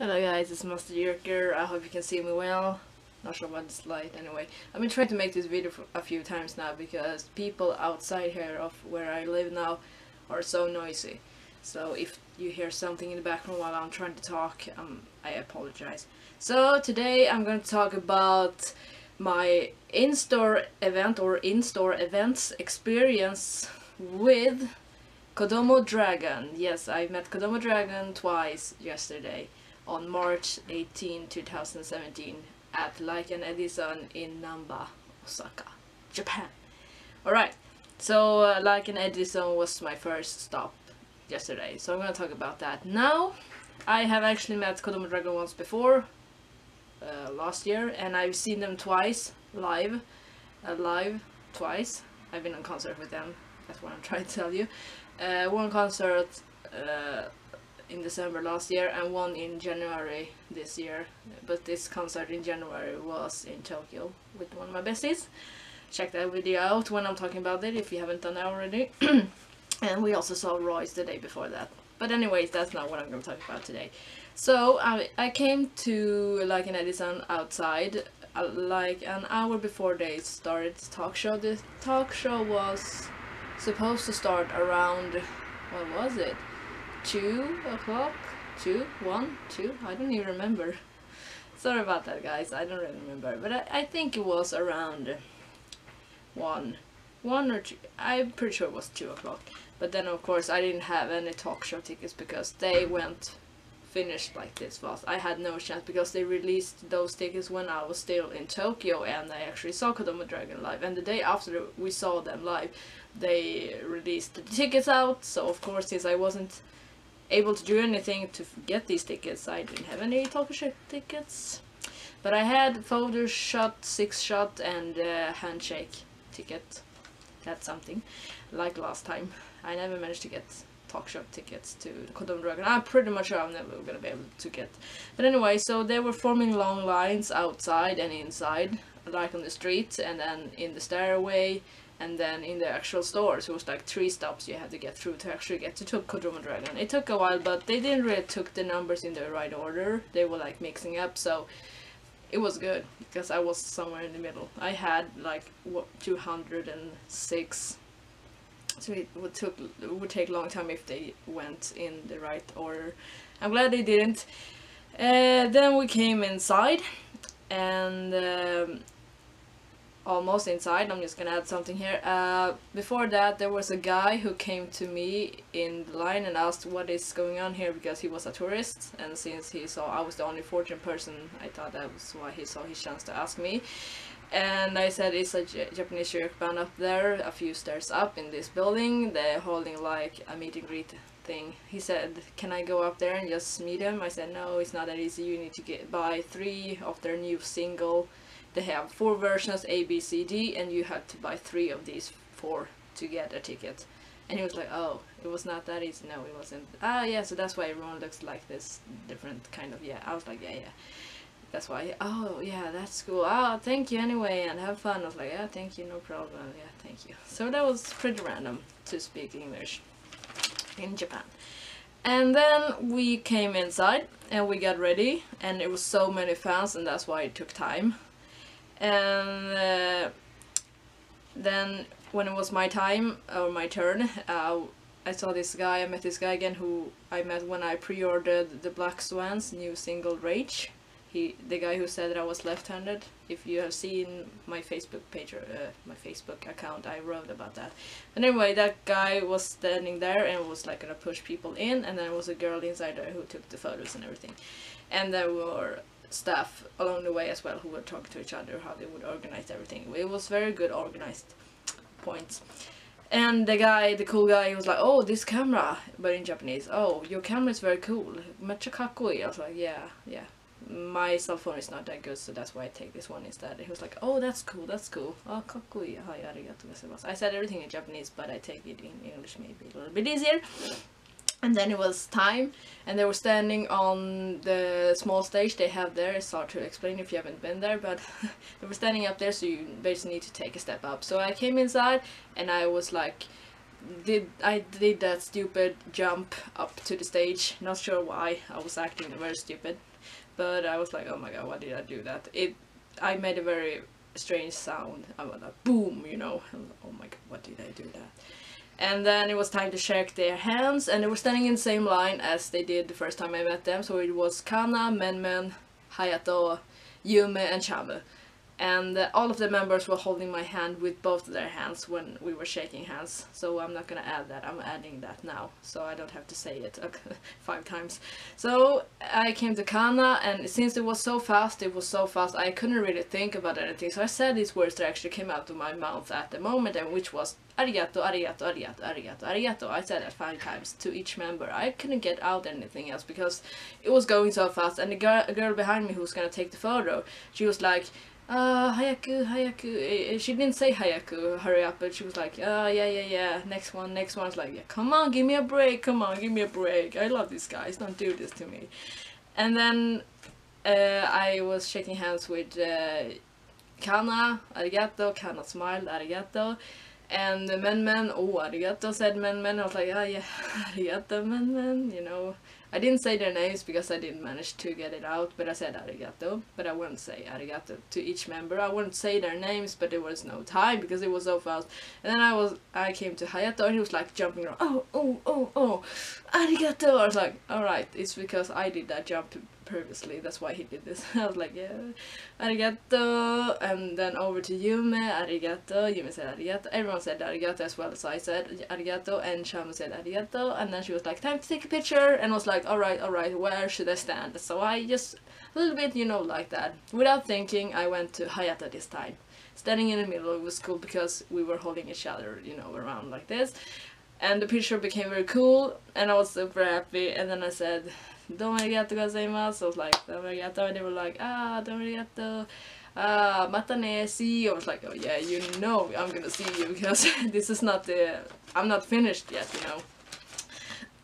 Hello guys, it's Maza thejrocker. I hope you can see me well. Not sure about this light anyway. I've been trying to make this video for a few times now because people outside here of where I live now are so noisy. So if you hear something in the background while I'm trying to talk, I apologize. So today I'm going to talk about my in-store event or in-store events experience with Codomo Dragon. Yes, I met Codomo Dragon twice yesterday on March 18, 2017 at Like an Edison in Namba, Osaka, Japan. Alright, so Like an Edison was my first stop yesterday, so I'm gonna talk about that now. I have actually met Codomo Dragon once before, last year, and I've seen them twice, live twice. I've been on concert with them, that's what I'm trying to tell you. One concert in December last year and one in January this year, but this concert in January was in Tokyo with one of my besties. Check that video out when I'm talking about it if you haven't done that already. And we also saw Royce the day before that. But anyways, that's not what I'm going to talk about today. So I came to Like an Edison outside like an hour before they started the talk show. The talk show was supposed to start around, what was it? 2 o'clock? 2? 1? 2? I don't even remember. Sorry about that guys, I don't really remember. But I think it was around 1 or 2. I'm pretty sure it was 2 o'clock. But then of course I didn't have any talk show tickets because they went finished like this fast. I had no chance because they released those tickets when I was still in Tokyo and I actually saw Codomo Dragon live. And the day after we saw them live, they released the tickets out. So of course, since I wasn't able to do anything to get these tickets, I didn't have any talk show tickets. But I had photo shot, 6-shot and handshake ticket. That's something. Like last time, I never managed to get talk show tickets to the Codomo Dragon. I'm pretty much sure I'm never gonna be able to get. But anyway, so they were forming long lines outside and inside, like on the street and then in the stairway and then in the actual stores. It was like 3 stops you had to get through to actually get to Codomo Dragon. It took a while, but they didn't really took the numbers in the right order. They were like mixing up, so it was good because I was somewhere in the middle. I had like 206. So it would take a long time if they went in the right order. I'm glad they didn't. Then we came inside and almost inside. I'm just gonna add something here. Before that there was a guy who came to me in the line and asked what is going on here because he was a tourist, and since he saw I was the only foreign person, I thought that was why he saw his chance to ask me. And I said it's a Japanese rock band up there, a few stairs up in this building. They're holding like a meet and greet thing. He said, can I go up there and just meet him? I said, no, it's not that easy. You need to buy 3 of their new single. They have 4 versions, A, B, C, D, and you had to buy 3 of these 4 to get a ticket. And he was like, oh, it was not that easy. No, it wasn't. Ah, yeah, so that's why everyone looks like this different kind of, yeah. I was like, yeah. That's why, oh yeah, that's cool. Oh, thank you anyway, and have fun. I was like, yeah, thank you, no problem. Yeah, thank you. So that was pretty random to speak English in Japan. And then we came inside and we got ready, and it was so many fans, and that's why it took time. And then when it was my time, or my turn, I saw this guy. I met this guy again who I met when I pre-ordered the Black Swan's new single Rage. The guy who said that I was left-handed. If you have seen my Facebook page or my Facebook account, I wrote about that. But anyway, that guy was standing there and was like gonna push people in, and then there was a girl inside there who took the photos and everything. And there were staff along the way as well who would talk to each other how they would organize everything. It was very good organized points. And the cool guy, he was like, oh, this camera, but in Japanese, oh, your camera is very cool. Mecha kakkoi. I was like, yeah. My cell phone is not that good, so that's why I take this one instead. He was like, oh, that's cool. Oh, kakkoi. Arigatou gozaimasu. I said everything in Japanese, but I take it in English maybe a little bit easier. And then it was time, and they were standing on the small stage they have there. It's hard to explain if you haven't been there, but they were standing up there, so you basically need to take a step up. So I came inside, and I was like I did that stupid jump up to the stage. Not sure why. I was acting very stupid, but I was like, oh my god, why did I do that? I made a very strange sound. I was like, boom, you know. I was like, oh my god, why did I do that? And then it was time to shake their hands, and they were standing in the same line as they did the first time I met them. So it was Kana, Men, Hayato, Yume, and Chame. And all of the members were holding my hand with both of their hands when we were shaking hands. So I'm not gonna add that, I'm adding that now. So I don't have to say it 5 times. So I came to Kana, and since it was so fast, I couldn't really think about anything. So I said these words that actually came out of my mouth at the moment, and which was arigato, arigato, arigato, arigato, arigato. I said that 5 times to each member. I couldn't get out anything else because it was going so fast. And the girl behind me who was gonna take the photo, she was like, Hayaku, Hayaku. She didn't say Hayaku, hurry up, but she was like, yeah, next one. I was like, yeah, come on, give me a break, I love these guys, don't do this to me. And then I was shaking hands with Kana, arigato, Kana smiled, arigato. And the men, oh, arigato, said men. I was like, oh yeah, arigato, men, you know. I didn't say their names because I didn't manage to get it out, but I said arigato. But I wouldn't say arigato to each member. I wouldn't say their names, but there was no time because it was so fast. And then I came to Hayato, and he was like jumping around, oh, arigato. I was like, alright, it's because I did that jump previously, that's why he did this. I was like, yeah, arigato. And then over to Yume, arigato. Yume said arigato. Everyone said arigato as well as I said arigato, and Chame said arigato. And then she was like, time to take a picture, and was like, alright, where should I stand? So I just a little bit, you know, like that, without thinking, I went to Hayato this time. Standing in the middle, it was cool because we were holding each other, you know, around like this. And the picture became very cool, and I was super happy. And then I said, "Domo arigato gozaimasu." I was like, "Domo arigato," and they were like, "Domo arigato. Mata ne, see you." I was like, oh yeah, you know I'm gonna see you because this is not I'm not finished yet, you know.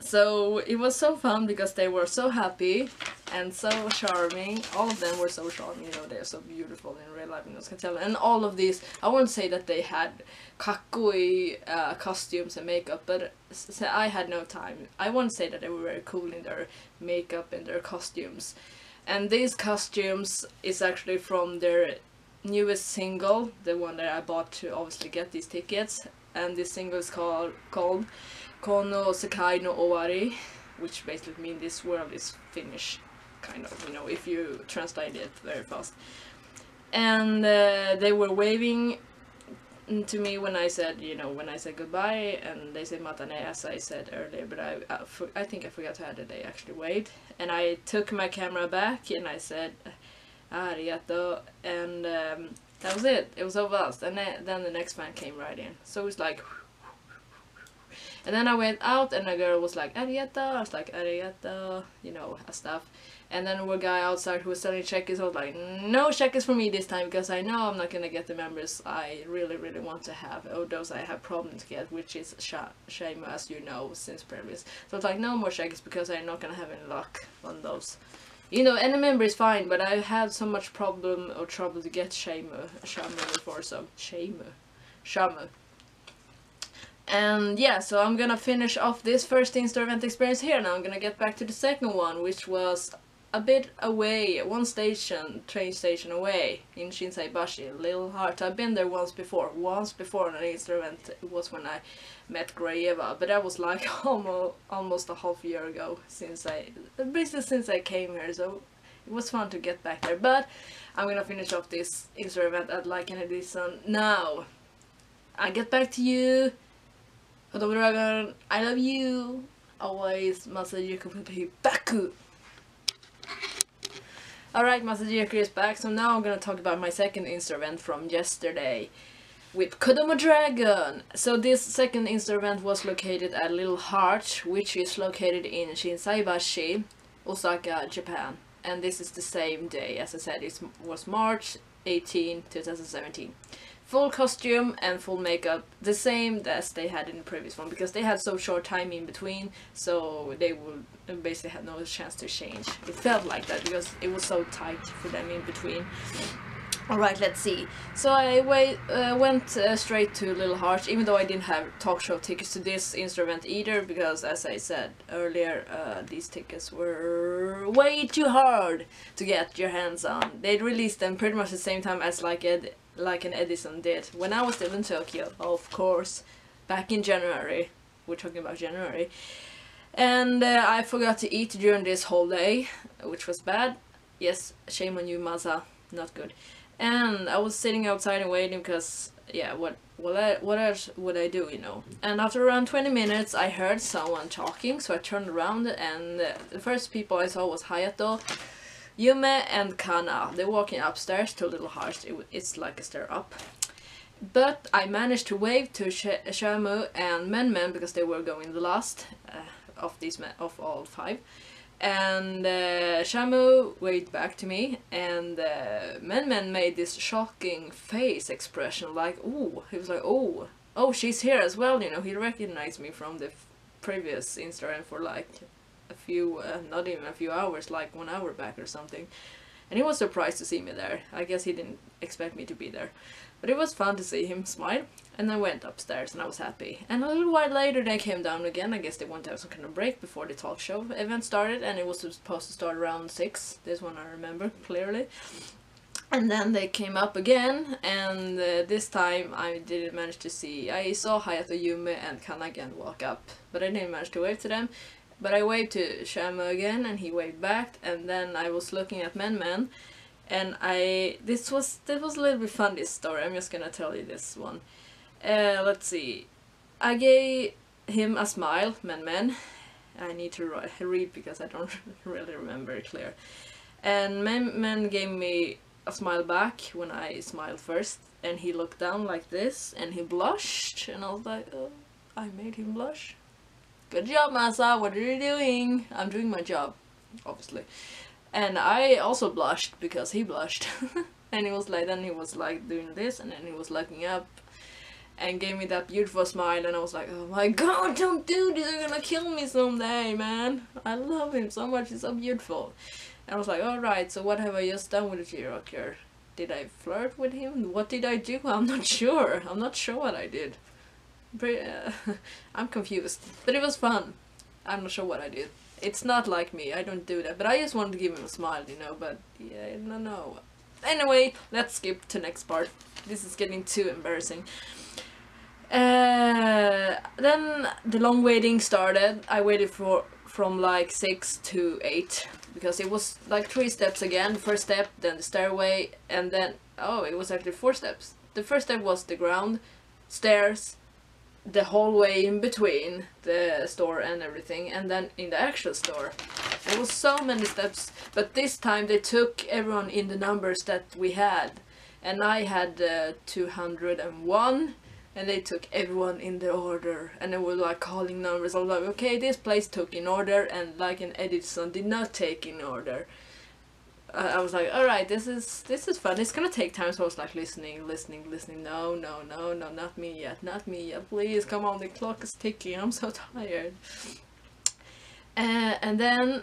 So it was so fun because they were so happy and so charming. All of them were so charming, you know, they're so beautiful in real life, you know, can tell. And all of these, I wouldn't say that they had kakkoi costumes and makeup, but I had no time. I wouldn't say that they were very cool in their makeup and their costumes. And these costumes is actually from their newest single, the one that I bought to obviously get these tickets. And this single is called Kono Sekai no Owari, which basically means this world is finished, kind of, you know, if you translate it very fast. And they were waving to me when I said, you know, when I said goodbye, and they said matane as I said earlier, but I think I forgot to add that they actually waved. And I took my camera back and I said arigato, and that was it. It was so fast. And then the next fan came right in, so it was like, and then I went out and the girl was like arigato. I was like arigato, you know, stuff. And then one guy outside who was selling checkers, I was like, no checkers for me this time, because I know I'm not gonna get the members I really want to have, or those I have problems to get, which is shame, as you know, since previous. So it's like, no more checkers because I'm not gonna have any luck on those. You know, any member is fine, but I had so much trouble to get shame before, so shame. And yeah, so I'm gonna finish off this first in-store event experience here. Now I'm gonna get back to the second one, which was a bit away, one train station away in Shinsaibashi, Little Heart. I've been there once before on an in-store event. It was when I met Grayeva, but that was like almost a half year ago, since I came here, so it was fun to get back there. But I'm gonna finish off this in-store event at like an edition now. I get back to you. Codomo Dragon, I love you. Always, Maza will be back. Alright, Maza is back, so now I'm gonna talk about my second in-store event from yesterday with Codomo Dragon. So this second in-store event was located at Little Heart, which is located in Shinsaibashi, Osaka, Japan. And this is the same day, as I said, it was March 18, 2017. Full costume and full makeup, the same as they had in the previous one, because they had so short time in between, so they would basically had no chance to change. It felt like that because it was so tight for them in between. Alright, let's see. So I went straight to Little Hearts, even though I didn't have talk show tickets to this instrument either, because as I said earlier, these tickets were way too hard to get your hands on. They released them pretty much the same time as like an Edison did. When I was still in Tokyo, of course, back in January. We're talking about January. And I forgot to eat during this whole day, which was bad. Yes, shame on you, Maza. Not good. And I was sitting outside and waiting because, yeah, what else would I do, you know? And after around 20 minutes, I heard someone talking, so I turned around, and the first people I saw was Hayato, Yume, and Kana. They're walking upstairs to Little Hearts. It's like a stair up. But I managed to wave to Shamu and Men because they were going the last of these of all 5. And Shamu waved back to me, and Men made this shocking face expression, like, ooh, he was like, oh, she's here as well, you know. He recognized me from the previous Instagram for like a few, not even a few hours, like 1 hour back or something. And he was surprised to see me there. I guess he didn't expect me to be there. But it was fun to see him smile, and I went upstairs and I was happy. And a little while later they came down again. I guess they wanted to have some kind of break before the talk show event started, and it was supposed to start around 6. This one I remember clearly. And then they came up again, and this time I didn't manage to see. I saw Hayato, Yume, and Kana again walk up, but I didn't manage to wave to them. But I waved to Shamu again, and he waved back, and then I was looking at Men. And this was a little bit fun, this story. I'm just gonna tell you this one. Let's see. I gave him a smile, Men. I need to read because I don't really remember it clear. And Men gave me a smile back when I smiled first. And he looked down like this and he blushed. And I was like, oh, I made him blush. Good job, Maza. What are you doing? I'm doing my job, obviously. And I also blushed because he blushed. And he was like, then he was like doing this, and then he was looking up and gave me that beautiful smile, and I was like, oh my god, don't do this, you're gonna kill me someday, man. I love him so much, he's so beautiful. And I was like, alright, so what have I just done with the thejrocker? Did I flirt with him? What did I do? I'm not sure. I'm not sure what I did. I'm confused. But it was fun. I'm not sure what I did. It's not like me, I don't do that. But I just wanted to give him a smile, you know, but yeah, I don't know. Anyway, let's skip to next part. This is getting too embarrassing. Then the long waiting started. I waited from like 6 to 8 because it was like 3 steps again. The first step, then the stairway, and then oh, it was actually 4 steps. The first step was the ground, stairs, the hallway in between the store and everything, and then in the actual store. There was so many steps, but this time they took everyone in the numbers that we had, and I had 201, and they took everyone in the order, and they were like calling numbers. I was like, okay, this place took in order, and like an Edison did not take in order. I was like, alright, this is fun. It's gonna take time, so I was like listening. No, not me yet. Please, come on, the clock is ticking. I'm so tired. And then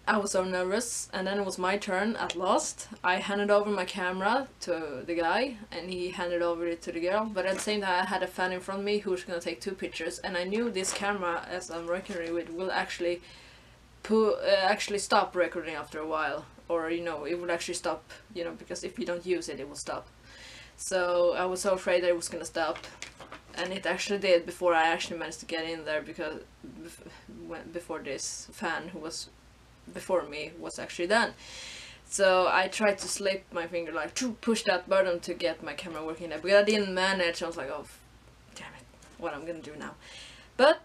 I was so nervous, and then it was my turn at last. I handed over my camera to the guy, and he handed over it to the girl. But at the same time, I had a fan in front of me who was gonna take 2 pictures, and I knew this camera, as I'm recording with, will actually stop recording after a while. Or, you know, it would actually stop, you know, because if you don't use it, it will stop. So I was so afraid that it was gonna stop, and it actually did before I actually managed to get in there, because before this fan who was before me was actually done. So I tried to slip my finger, like to push that button to get my camera working there, but I didn't manage. I was like, oh damn it, what I'm gonna do now? But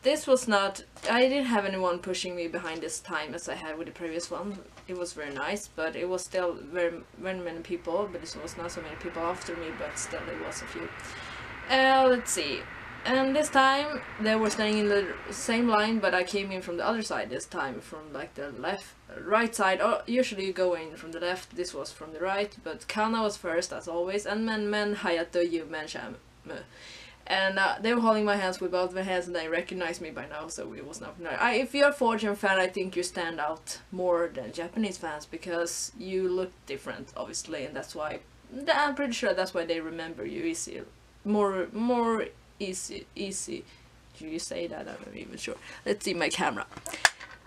this was not, I didn't have anyone pushing me behind this time as I had with the previous one. It was very nice, but it was still very many people, but this was not so many people after me, but still it was a few. Let's see. And this time they were staying in the same line, but I came in from the other side this time, from like the right side. Or usually you go in from the left, this was from the right, but Kana was first as always, and Men, Hayato, Yume, and Shamu. And they were holding my hands with both their hands, and they recognized me by now, so it was not. If you're a foreign fan, I think you stand out more than Japanese fans, because you look different, obviously, and that's why I'm pretty sure that's why they remember you easy. More easy. Do you say that? I'm not even sure. Let's see my camera.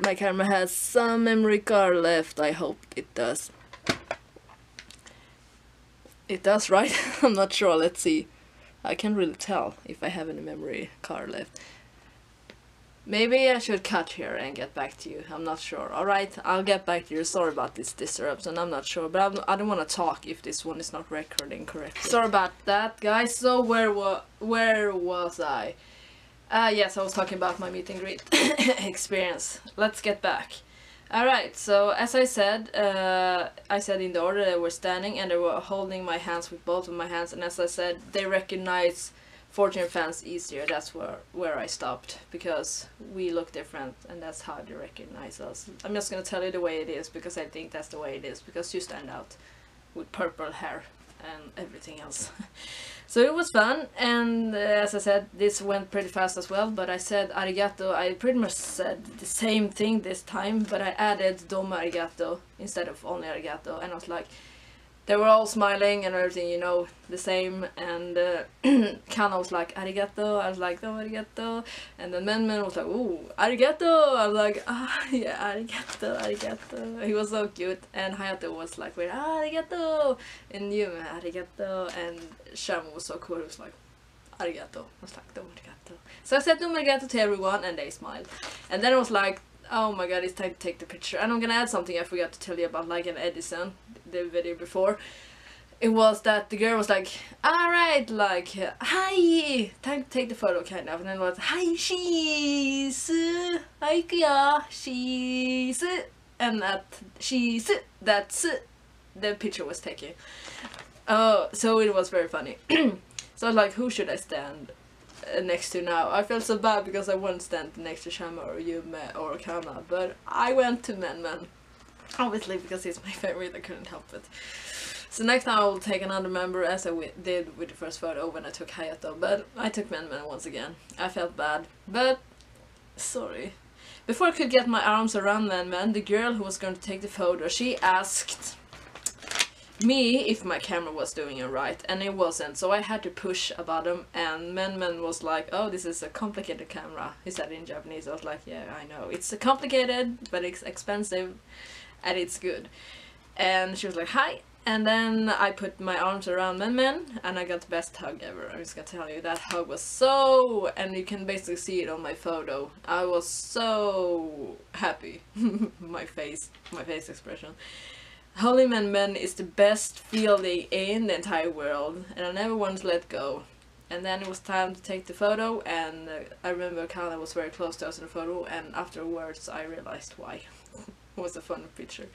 My camera has some memory card left. I hope it does. It does, right? I'm not sure. Let's see. I can't really tell if I have any memory card left. Maybe I should cut here and get back to you. I'm not sure. Alright, I'll get back to you. Sorry about this disruption. I'm not sure. But I don't want to talk if this one is not recording correctly. Sorry about that, guys. So where was I? Yes, I was talking about my meet and greet experience. Let's get back. Alright, so as I said in the order they were standing and they were holding my hands with both of my hands, and as I said, they recognize 14 fans easier. That's where I stopped, because we look different and that's how they recognize us. I'm just gonna tell you the way it is because I think that's the way it is, because you stand out with purple hair and everything else. So it was fun, and as I said, this went pretty fast as well, but I said arigato. I pretty much said the same thing this time, but I added domo arigato instead of only arigato, and I was like, they were all smiling and everything, you know, the same, and Kana was like, arigato, I was like, domo arigato, and then Men was like, ooh, arigato, I was like, yeah, arigato, he was so cute, and Hayato was like, arigato, and Yume, arigato, and Shamu was so cool, he was like, arigato, I was like, domo arigato. So I said domo arigato to everyone, and they smiled, and then I was like, oh my god, it's time to take the picture. And I'm gonna add something I forgot to tell you about, like an Edison, the video before. It was that the girl was like, alright, like, hi, time to take the photo, kind of. And then it was, hi, she's, haiku she's, and that's the picture was taken. So it was very funny. So I was like, who should I stand next to now? I felt so bad because I wouldn't stand next to Shama or Yume or Kana, but I went to Men, obviously, because he's my favorite. I couldn't help it. So next time I will take another member, as I did with the first photo when I took Hayato, but I took Men once again. I felt bad, but sorry. Before I could get my arms around Men, the girl who was going to take the photo, she asked me if my camera was doing it right, and it wasn't, so I had to push a button, and Men was like, oh, this is a complicated camera, he said in Japanese. I was like, yeah, I know, it's complicated, but it's expensive, and it's good. And she was like, hi, and then I put my arms around Men, and I got the best hug ever. I'm just gonna tell you, that hug was so, and you can basically see it on my photo, I was so happy. my face expression. Holy Men is the best feeling in the entire world, and I never wanted to let go. And then it was time to take the photo, and I remember Kana was very close to us in the photo, and afterwards I realized why. It was a fun picture.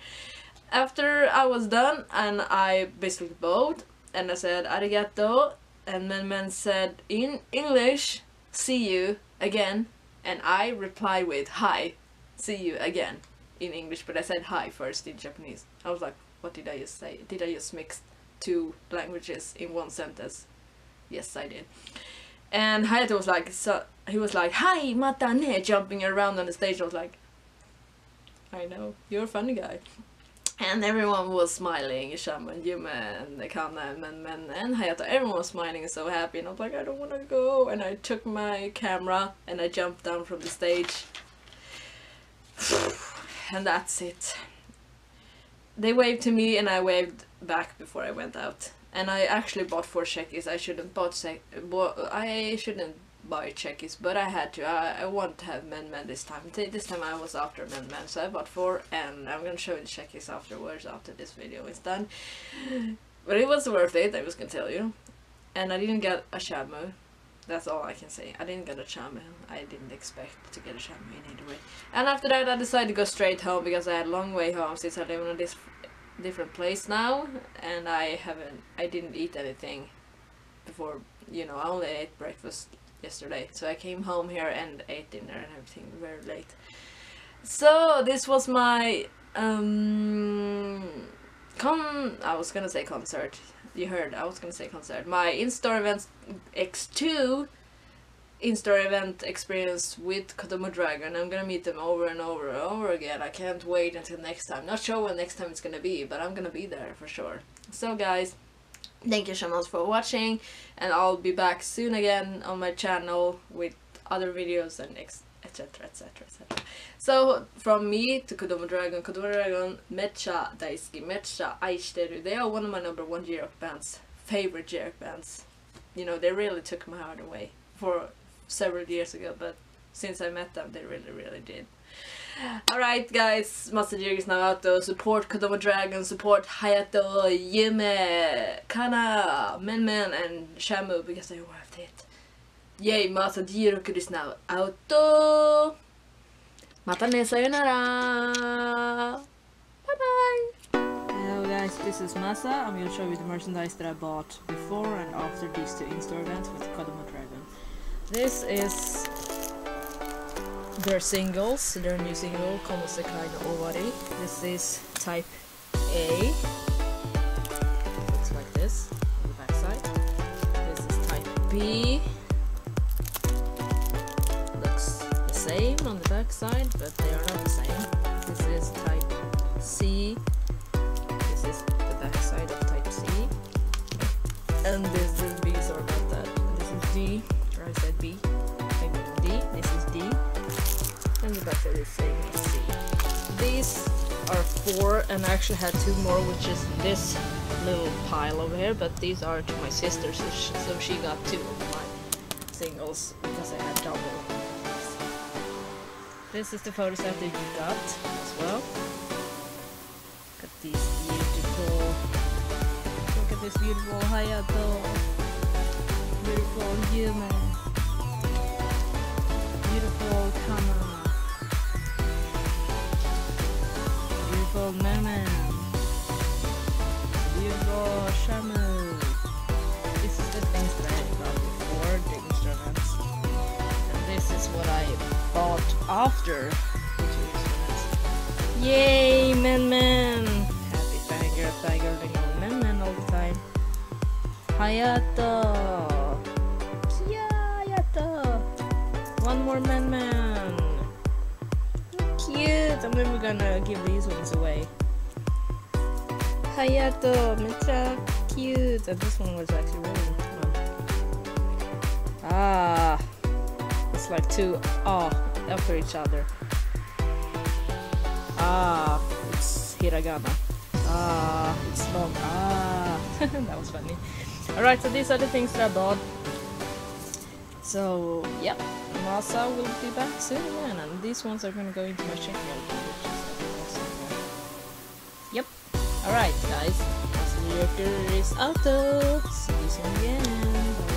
After I was done, and I basically bowed, and I said arigato, and Men said in English, see you again, and I replied with hi, see you again. In English, but I said hi first in Japanese. I was like, what did I just say? Did I just mix two languages in one sentence? Yes, I did. And Hayato was like, so he was like, hi, mata ne, jumping around on the stage. I was like, I know, you're a funny guy. And everyone was smiling, Shama and Yume and Kana and Men and Hayato. Everyone was smiling and so happy, and I was like, I don't want to go. And I took my camera and I jumped down from the stage. And that's it. They waved to me and I waved back before I went out. And I actually bought 4 checkies. I shouldn't buy checkies, but I had to. I want to have Men this time. This time I was after Men, so I bought 4, and I'm gonna show you the checkies afterwards, after this video is done. But it was worth it, I was gonna tell you. And I didn't get a shamu. That's all I can say. I didn't get a shamu. I didn't expect to get a shamu in either way. And after that I decided to go straight home, because I had a long way home since I live in this different place now, and I didn't eat anything before, you know, I only ate breakfast yesterday. So I came home here and ate dinner and everything very late. So this was my I was gonna say concert. You heard, I was gonna say concert. My in-store event X2 in-store event experience with Codomo Dragon. I'm gonna meet them over and over and over again. I can't wait until next time. Not sure when next time it's gonna be, but I'm gonna be there for sure. So guys, Thank you so much for watching, and I'll be back soon again on my channel with other videos and etc, etc, etc. So from me to Codomo Dragon, mecha daisuki, mecha aishiteru. They are one of my number one J-rock bands, favorite J-rock bands. You know, they really took my heart away for several years ago, but since I met them, they really did. Alright guys, Maza is now out though. Support Codomo Dragon, support Hayato, Yume, Kana, Men, and Shamu because they're worth it. Yay, Maza is now out though. Mata ne, sayonara. Bye bye. Hello guys, this is Maza. I'm gonna show you the merchandise that I bought before and after these two in-store events with Codomo Dragon. This is their singles, their new single, Konosekai no Owari. This is type A. Looks like this on the back side. This is type B. Looks the same on the back side, but they are not the same. This is type C. This is the back side of type C. And this is B, sorry about that. This is D, or I said B. I mean D. This is D. And the back side is same as C. These are 4, and I actually had 2 more, which is this little pile over here, but these are to my sister, so she got 2 of my singles because I had double. This is the photo set that you got as well. Look at these beautiful, look at this beautiful Hayato, beautiful Yume, beautiful Kana, beautiful Men, beautiful Shamu. This is the things that I got before the instruments, and this is what I bought after the 2 instruments. Yay, Men! Happy fangirling on Men all the time. Hayato! Kia Hayato! One more Men! Cute! And then we're gonna give these ones away. Hayato! Mecha cute! And this one was actually really fun. Ah! It's like 2 after each other. Ah! It's hiragana. Ah! It's long. Ah! That was funny. Alright, so these are the things that I bought. So, yep. Maza will be back soon again, and these ones are gonna go into my checkout, which is awesome. Yep. Alright, guys. Maza is out. See you soon again. Bye.